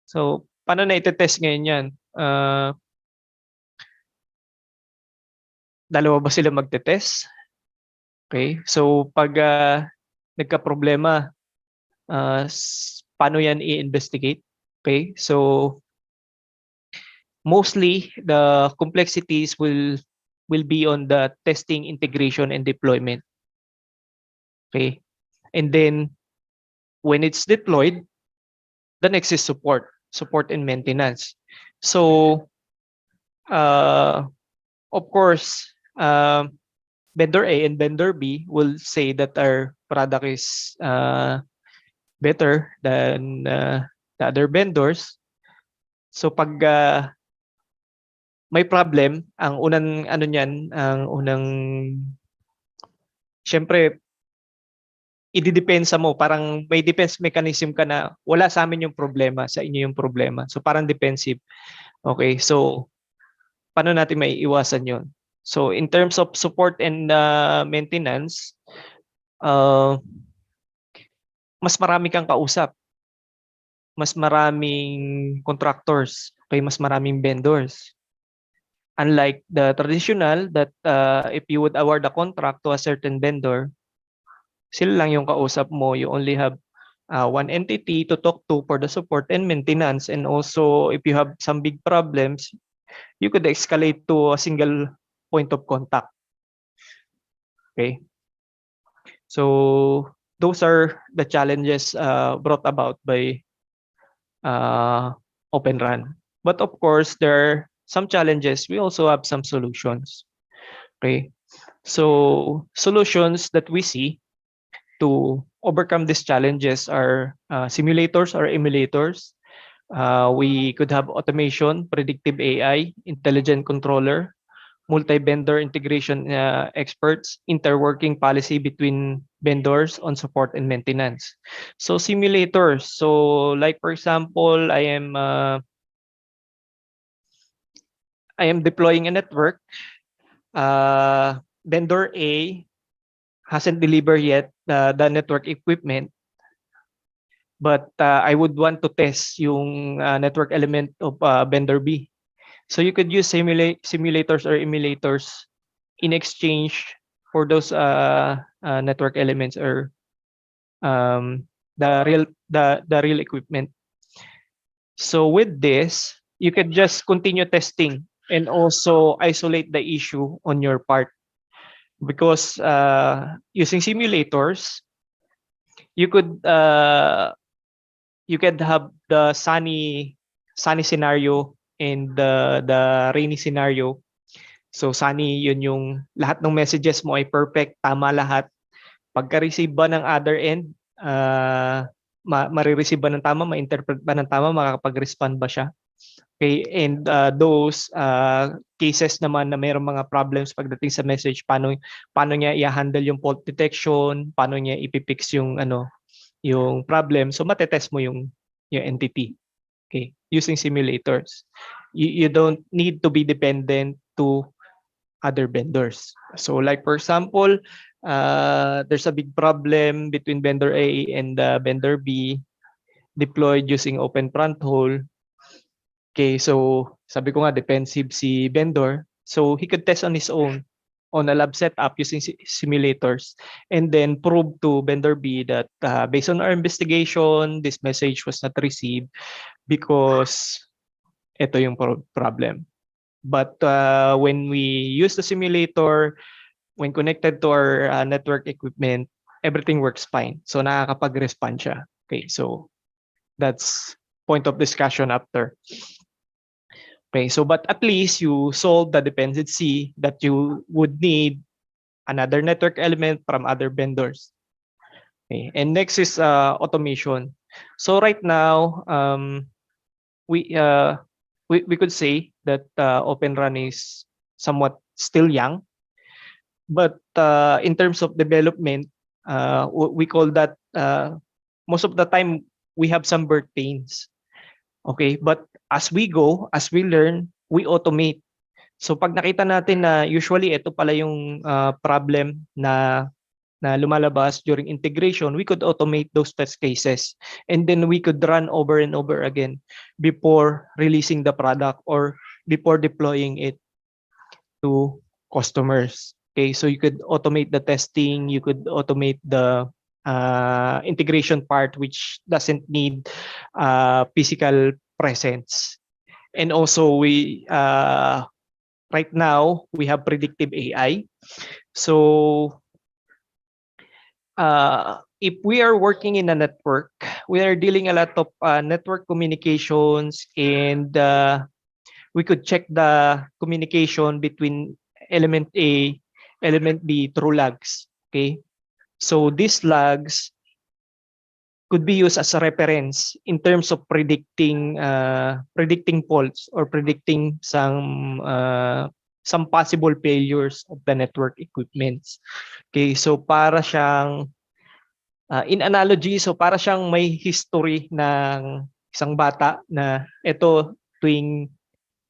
Speaker 1: So paano na ite-test ngayon yan? Dalawa ba sila magte-test? Okay. So pag nagka-problema, paano yan i-investigate? Okay. So mostly the complexities will be on the testing, integration, and deployment. Okay. And then when it's deployed, the next is support and maintenance. So of course, vendor A and vendor B will say that our product is better than the other vendors. So pag may problem, ang unang ano niyan, ang unang siyempre ididepensa mo, parang may defense mechanism ka na wala sa amin yung problema, sa inyo yung problema. So parang defensive. Okay, so paano natin maiiwasan yon? So in terms of support and maintenance, mas marami kang kausap, mas maraming contractors, okay, mas maraming vendors. Unlike the traditional that if you would award a contract to a certain vendor, sila lang yung kausap mo. You only have one entity to talk to for the support and maintenance. And also, if you have some big problems, you could escalate to a single point of contact. Okay. So those are the challenges brought about by Open Run. But of course, there are some challenges. We also have some solutions. Okay. So solutions that we see to overcome these challenges are simulators or emulators. We could have automation, predictive AI, intelligent controller, multi-vendor integration experts, interworking policy between vendors on support and maintenance. So simulators. So like for example, I am deploying a network. Vendor A hasn't delivered yet the network equipment, but I would want to test yung network element of vendor B. So you could use simulators or emulators in exchange for those network elements or the real equipment. So with this, you can just continue testing and also isolate the issue on your part, because using simulators, you could have the sunny scenario and the rainy scenario. So sunny, yun yung lahat ng messages mo ay perfect, tama lahat. Pagka-receive ba ng other end, marireceive ba ng tama, ma-interpret ba ng tama, makakapag-respond ba siya? Okay, and those cases naman na mayroong mga problems pagdating sa message, paano niya i-handle yung fault detection, paano niya ipipix yung yung problem. So matetest mo yung entity. Okay, using simulators. You don't need to be dependent to other vendors. So like for example, there's a big problem between vendor A and vendor B deployed using open front hole. Okay, so sabi ko nga defensive si vendor. So he could test on his own on a lab setup using simulators and then prove to vendor B that based on our investigation, this message was not received because ito yung problem. But when we use the simulator, when connected to our network equipment, everything works fine. So nakakapag-respond siya. Okay, so that's point of discussion after. Okay, so but at least you solve the dependency that you would need another network element from other vendors. Okay, and next is automation. So right now, we, uh, we could say that Open Run is somewhat still young, but in terms of development, we call that most of the time we have some birth pains. Okay, but as we go, as we learn, we automate. So pag nakita natin na usually ito pala yung problem na lumalabas during integration, we could automate those test cases. And then we could run over and over again before releasing the product or before deploying it to customers. Okay, so you could automate the testing, you could automate the integration part, which doesn't need physical presence. And also we right now we have predictive AI. So if we are working in a network, we are dealing a lot of network communications, and we could check the communication between element A, element B through logs. Okay, so these logs could be used as a reference in terms of predicting faults or predicting some possible failures of the network equipments. Okay, so para siyang in analogy, so para siyang may history ng isang bata na ito tuwing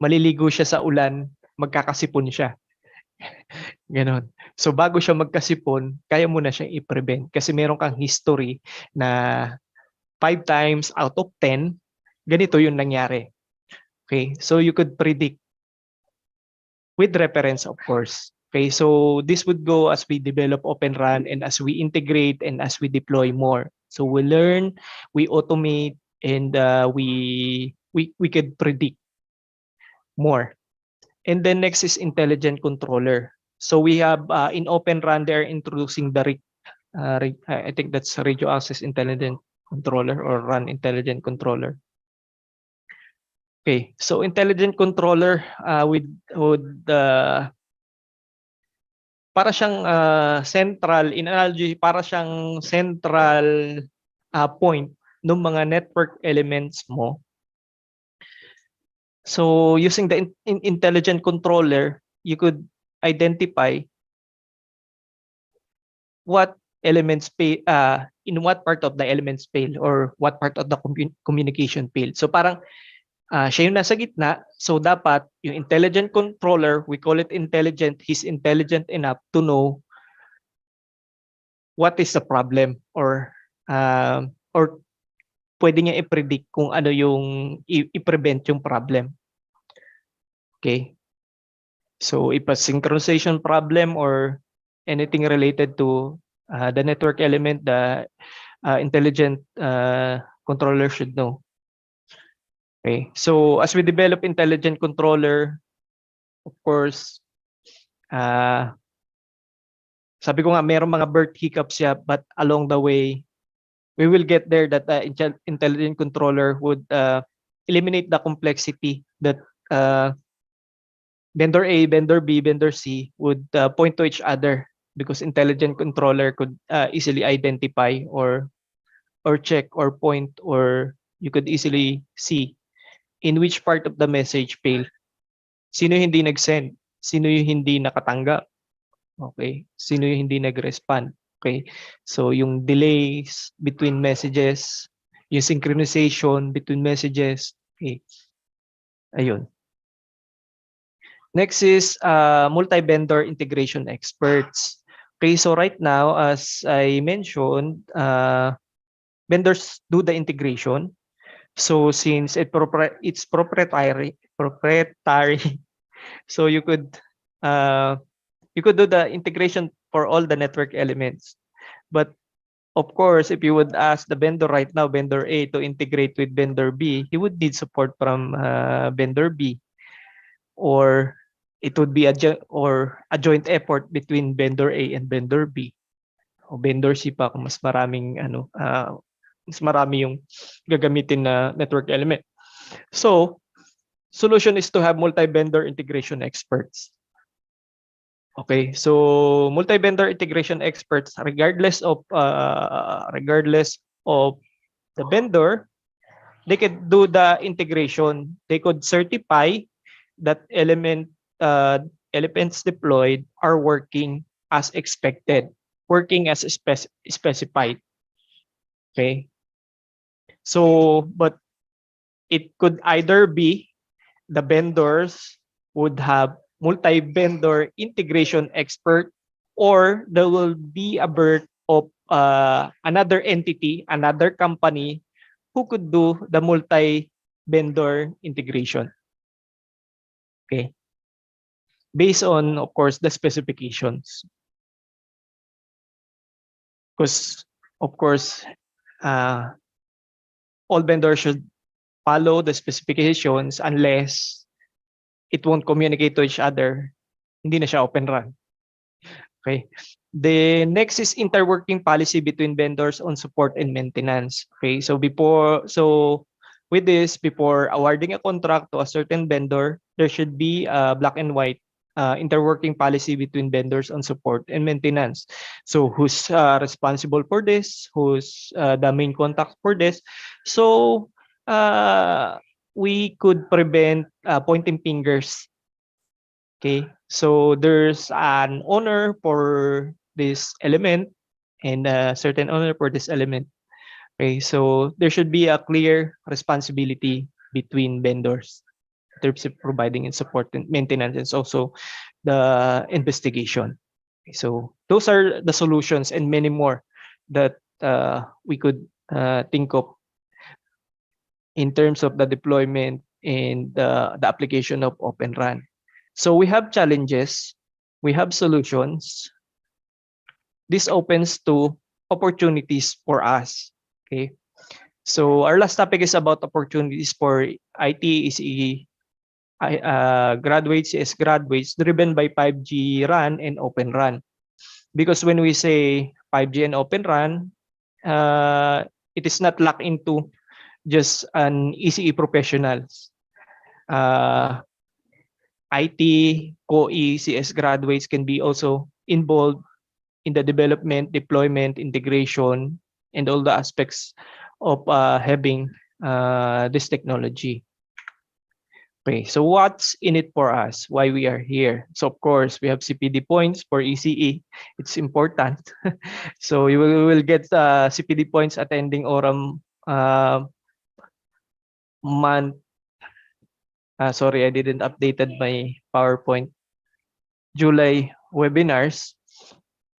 Speaker 1: maliligo siya sa ulan, magkakasipon siya. Ganon. So bago siya magkasipon, kaya mo na siyang i-prevent kasi meron kang history na 5 times out of 10, ganito yung nangyari. Okay, so you could predict with reference, of course. Okay, so this would go as we develop Open Run and as we integrate and as we deploy more. So we learn, we automate, and we could predict more. And then next is intelligent controller. So we have in Open Run, they're introducing the I think that's radio access intelligent controller or run intelligent controller. Okay, so intelligent controller would para siyang central, in analogy, para siyang central point ng mga network elements mo. So using the intelligent controller, you could identify what elements fail, in what part of the elements fail or what part of the communication fail. So parang siya yung nasa gitna, so dapat yung intelligent controller, we call it intelligent, he's intelligent enough to know what is the problem or pwede niya i-predict kung ano yung i-prevent yung problem. Okay? So if a synchronization problem or anything related to the network element, the intelligent controller should know. Okay, so as we develop intelligent controller, of course, sabi ko nga merong mga birth hiccups siya, but along the way, we will get there that intelligent controller would eliminate the complexity that vendor A, vendor B, vendor C would point to each other because intelligent controller could easily identify or check or point, or you could easily see in which part of the message failed. Sino yung hindi nag-send? Sino yung hindi nakatanggap? Okay. Sino yung hindi nag-respond? Okay. So yung delays between messages, yung synchronization between messages. Okay. Ayun. Next is multi-vendor integration experts. Okay, so right now, as I mentioned, vendors do the integration. So since it's proprietary, so you could do the integration for all the network elements. But of course, if you would ask the vendor right now, vendor A, to integrate with vendor B, he would need support from vendor B, or it would be a joint effort between vendor A and vendor B, o vendor C pa kung mas maraming mas marami yung gagamitin na network element. So solution is to have multi-vendor integration experts. Okay, so multi-vendor integration experts, regardless of the vendor, they could do the integration. They could certify that elements deployed are working as expected, working as specified. Okay, so but it could either be the vendors would have multi-vendor integration expert, or there will be a birth of another entity, another company who could do the multi-vendor integration. Okay, based on, of course, the specifications. Because, of course, uh, all vendors should follow the specifications unless it won't communicate to each other. Hindi na siya open run. Okay. The next is interworking policy between vendors on support and maintenance. Okay. With this, before awarding a contract to a certain vendor, there should be a black and white interworking policy between vendors on support and maintenance. So who's responsible for this? Who's the main contact for this? So we could prevent pointing fingers. Okay, so there's an owner for this element and a certain owner for this element. Okay, so there should be a clear responsibility between vendors in terms of providing and support and maintenance, and also the investigation. Okay, so those are the solutions and many more that we could think of in terms of the deployment and the application of Open Run. So we have challenges, we have solutions. This opens to opportunities for us. Okay. So our last topic is about opportunities for IT ECE graduates, CS graduates driven by 5G RAN and Open Run. Because when we say 5G and Open Run, it is not locked into just an ECE professionals. IT, COE, CS graduates can be also involved in the development, deployment, integration, and all the aspects of having this technology. Okay, so what's in it for us? Why we are here? So of course, we have CPD points for ECE. It's important. So you will get CPD points attending Oram month. Sorry, I didn't updated my PowerPoint. July webinars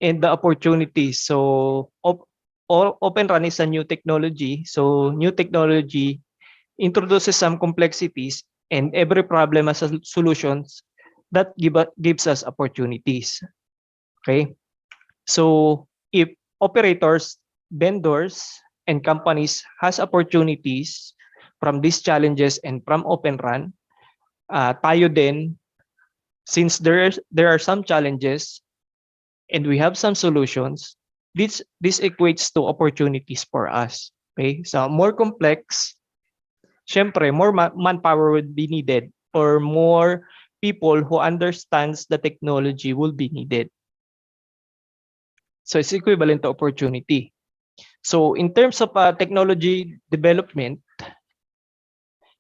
Speaker 1: and the opportunities. So Open Run is a new technology. So new technology introduces some complexities, and every problem has solutions that gives us opportunities. Okay. So if operators, vendors, and companies has opportunities from these challenges and from Open Run, tayo din, since there are some challenges and we have some solutions, this equates to opportunities for us. Okay, so more complex, syempre more manpower would be needed, or more people who understands the technology will be needed. So it's equivalent to opportunity. So in terms of technology development,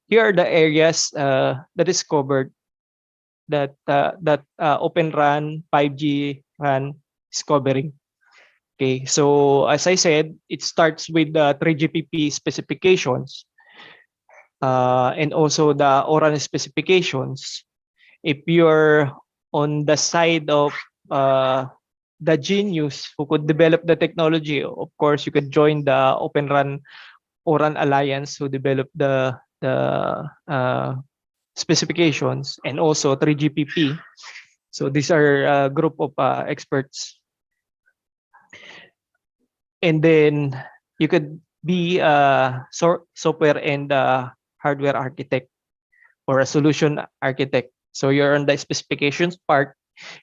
Speaker 1: here are the areas that is covered that Open Run, 5G RAN is covering. Okay, so as I said, it starts with the 3GPP specifications and also the ORAN specifications. If you're on the side of the genius who could develop the technology, of course, you could join the Open Run ORAN Alliance who developed the specifications and also 3GPP. So these are a group of experts. And then you could be a software and hardware architect or a solution architect. So you're on the specifications part.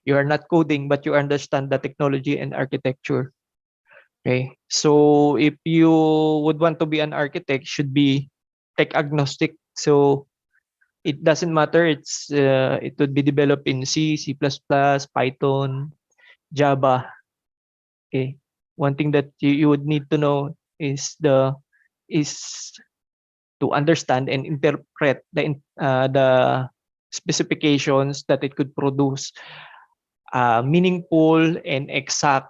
Speaker 1: You are not coding, but you understand the technology and architecture. Okay. So if you would want to be an architect, should be tech agnostic. So it doesn't matter. It would be developed in C, C++, Python, Java. Okay. One thing that you would need to know is to understand and interpret the specifications that it could produce meaningful and exact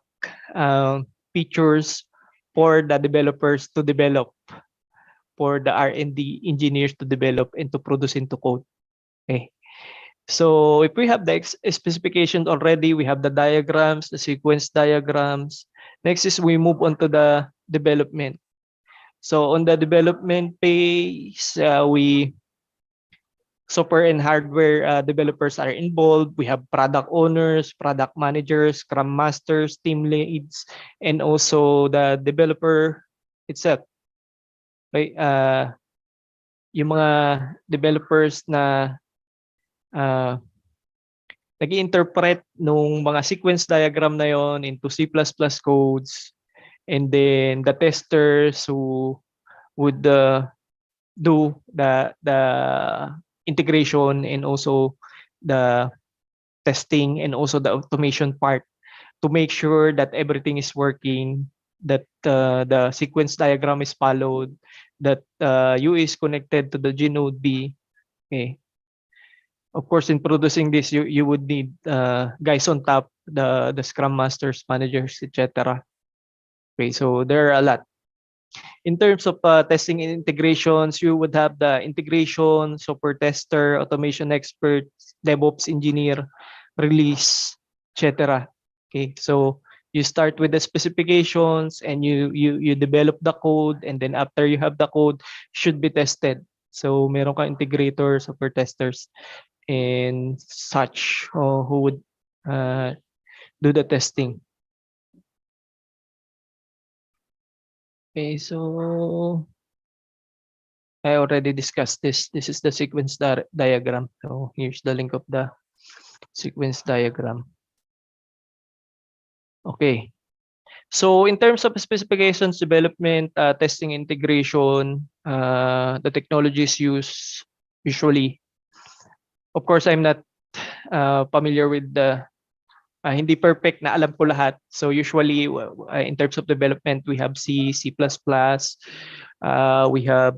Speaker 1: uh, features for the developers to develop, for the R&D engineers to develop and to produce into code. Okay. So if we have the specifications already, we have the diagrams, the sequence diagrams. Next is we move on to the development. So on the development phase, we software and hardware developers are involved. We have product owners, product managers, scrum masters, team leads, and also the developer itself. Okay? Yung mga developers na uh, nag-interpret nung mga sequence diagram na yon into C++ codes, and then the testers who would do the integration and also the testing and also the automation part to make sure that everything is working, that the sequence diagram is followed, that U is connected to the G node B. Okay. Of course, in producing this, you would need guys on top, the scrum masters, managers, etc. Okay, so there are a lot. In terms of testing and integrations, you would have the integration, software tester, automation expert, DevOps engineer, release, etc. Okay, so you start with the specifications and you develop the code, and then after you have the code, should be tested. So meron kang integrator, software testers, and such who would do the testing. Okay, so I already discussed this. This is the sequence diagram. So here's the link of the sequence diagram. Okay. So in terms of specifications, development, testing, integration, the technologies used usually. Of course, I'm not familiar with the hindi perfect na alam ko lahat. So usually in terms of development, we have C, C++, we have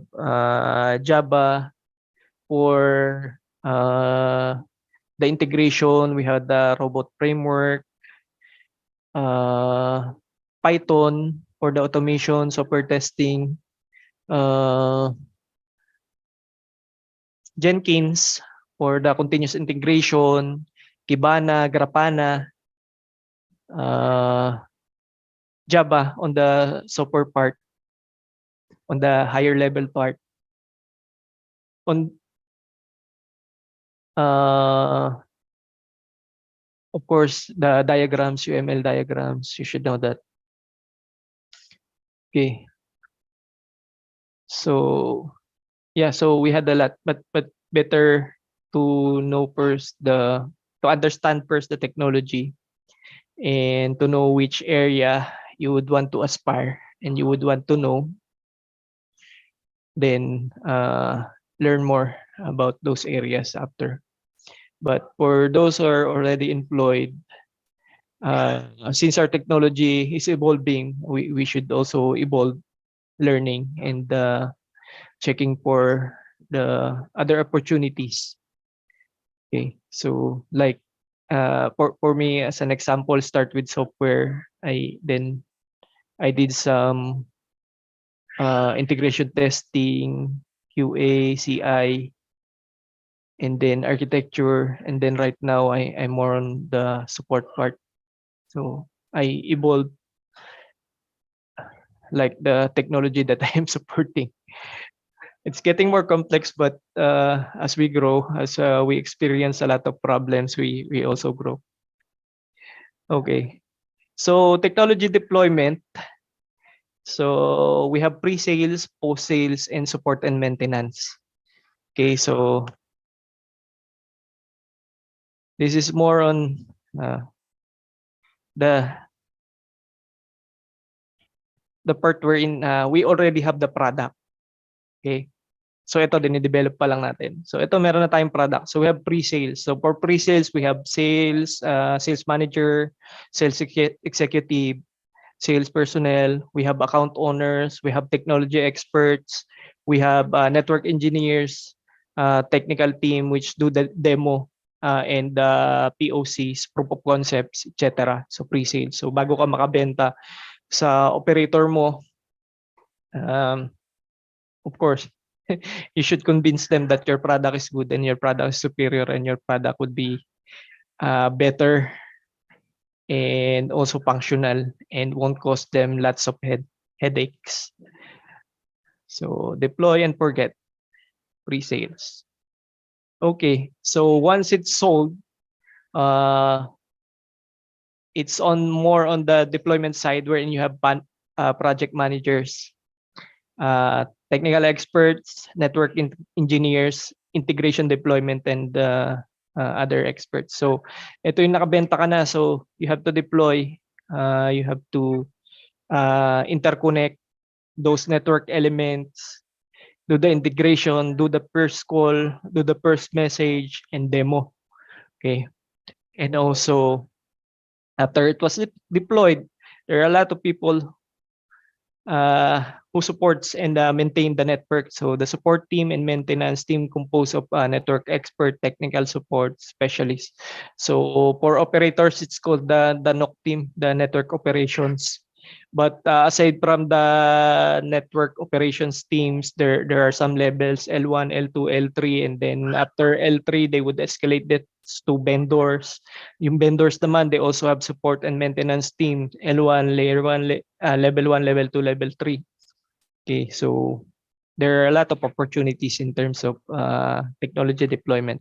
Speaker 1: Java. For the integration, we have the robot framework, Python for the automation, software testing, Jenkins for the continuous integration, Kibana, Grafana, Java on the software part, on the higher level part. On of course, the diagrams, UML diagrams, you should know that. Okay. So yeah, so we had a lot, but better to know first to understand first the technology, and to know which area you would want to aspire and you would want to know, then learn more about those areas after. But for those who are already employed, since our technology is evolving, we should also evolve learning and checking for the other opportunities. Okay, so like for me as an example, start with software. I did some integration testing, QA, CI, and then architecture, and then right now I'm more on the support part. So I evolve like the technology that I am supporting. It's getting more complex, but as we grow, as we experience a lot of problems, we also grow. Okay, so technology deployment. So we have pre-sales, post-sales, and support and maintenance. Okay, so this is more on the part wherein we already have the product. Okay, So ito, dinidevelop pa lang natin. So ito, meron na tayong product. So we have pre-sales. So for pre-sales, we have sales, sales manager, sales executive, sales personnel, we have account owners, we have technology experts, we have network engineers, technical team which do the demo and POCs, proof of concepts, etc. So pre-sales. So bago ka makabenta sa operator mo, of course, you should convince them that your product is good and your product is superior and your product would be better and also functional and won't cost them lots of headaches. So deploy and forget pre-sales. Okay, so once it's sold, it's on more on the deployment side wherein you have project managers, technical experts, network engineers, integration deployment, and other experts. So ito yung nakabenta ka na, so you have to deploy, you have to interconnect those network elements, do the integration, do the first call, do the first message, and demo. Okay. And also, after it was deployed, there are a lot of people who supports and maintain the network. So the support team and maintenance team composed of network expert, technical support specialists. So for operators, it's called the NOC team, the network operations. But aside from the network operations teams, there are some levels, L1, L2, L3, and then after L3, they would escalate it to vendors. Yung vendors naman, they also have support and maintenance team, L1, layer 1, level 1, level 2, level 3. Okay, so there are a lot of opportunities in terms of technology deployment.